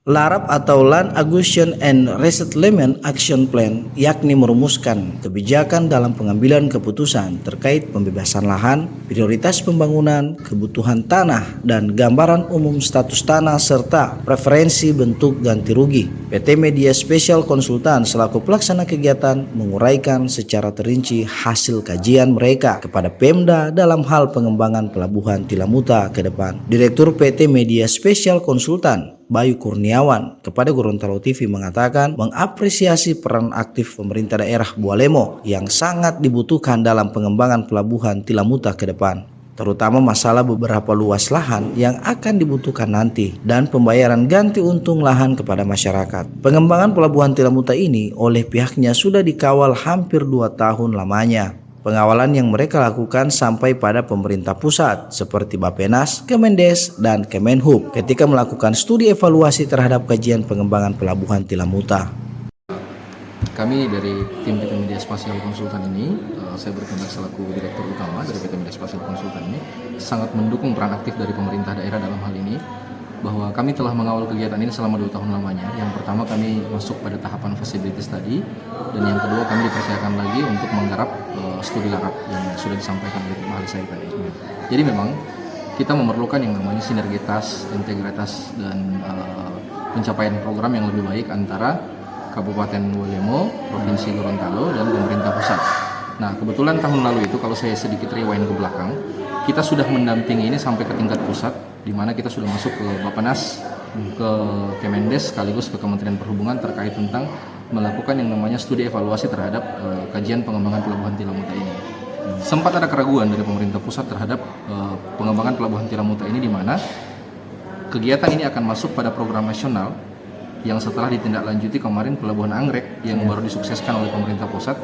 LARAP atau Land Acquisition and Resettlement Action Plan, yakni merumuskan kebijakan dalam pengambilan keputusan terkait pembebasan lahan, prioritas pembangunan, kebutuhan tanah, dan gambaran umum status tanah serta preferensi bentuk ganti rugi. PT Media Special Konsultan selaku pelaksana kegiatan menguraikan secara terinci hasil kajian mereka kepada Pemda dalam hal pengembangan pelabuhan Tilamuta ke depan. Direktur PT Media Special Konsultan Bayu Kurniawan kepada Gorontalo TV mengatakan mengapresiasi peran aktif pemerintah daerah Bualemo yang sangat dibutuhkan dalam pengembangan pelabuhan Tilamuta ke depan, terutama masalah beberapa luas lahan yang akan dibutuhkan nanti dan pembayaran ganti untung lahan kepada masyarakat. Pengembangan pelabuhan Tilamuta ini oleh pihaknya sudah dikawal hampir 2 tahun lamanya. Pengawalan yang mereka lakukan sampai pada pemerintah pusat seperti Bappenas, Kemendes, dan Kemenhub ketika melakukan studi evaluasi terhadap kajian pengembangan pelabuhan Tilamuta. Kami dari tim PT Media Spasial Konsultan ini, saya bertindak selaku direktur utama dari PT Media Spasial Konsultan ini, sangat mendukung peran aktif dari pemerintah daerah dalam hal ini, bahwa kami telah mengawal kegiatan ini selama 2 tahun lamanya. Yang pertama kami masuk pada tahapan feasibility study, dan yang kedua kami dipersiapkan lagi untuk menggarap studi LARAP yang sudah disampaikan oleh Tim Ahli saya tadi. Jadi memang kita memerlukan yang namanya sinergitas, integritas, dan pencapaian program yang lebih baik antara Kabupaten Bualemo, Provinsi Gorontalo, dan pemerintah pusat. Nah, kebetulan tahun lalu itu kalau saya sedikit rewind ke belakang, kita sudah mendampingi ini sampai ke tingkat pusat, di mana kita sudah masuk ke Bappenas, ke Kemendes, sekaligus ke Kementerian Perhubungan terkait tentang melakukan yang namanya studi evaluasi terhadap kajian pengembangan pelabuhan Tilamuta ini. Sempat ada keraguan dari pemerintah pusat terhadap pengembangan pelabuhan Tilamuta ini, di mana kegiatan ini akan masuk pada program nasional yang setelah ditindaklanjuti kemarin Pelabuhan Anggrek yang baru disukseskan oleh pemerintah pusat.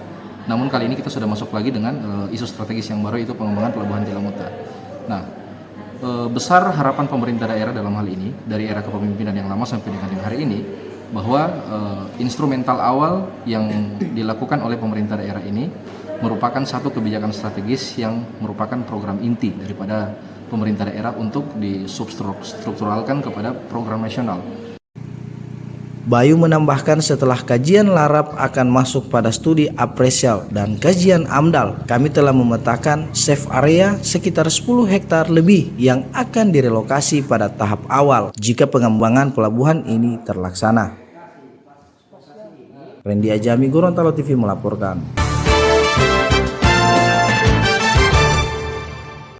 Namun kali ini kita sudah masuk lagi dengan isu strategis yang baru, itu pengembangan pelabuhan Tilamuta. Nah, besar harapan pemerintah daerah dalam hal ini dari era kepemimpinan yang lama sampai dengan yang hari ini, bahwa instrumental awal yang dilakukan oleh pemerintah daerah ini merupakan satu kebijakan strategis yang merupakan program inti daripada pemerintah daerah untuk disubstrukturalkan kepada program nasional. Bayu menambahkan setelah kajian LARAP akan masuk pada studi apresial dan kajian AMDAL, kami telah memetakan safe area sekitar 10 hektar lebih yang akan direlokasi pada tahap awal jika pengembangan pelabuhan ini terlaksana. Randy Ajami, Gorontalo TV melaporkan.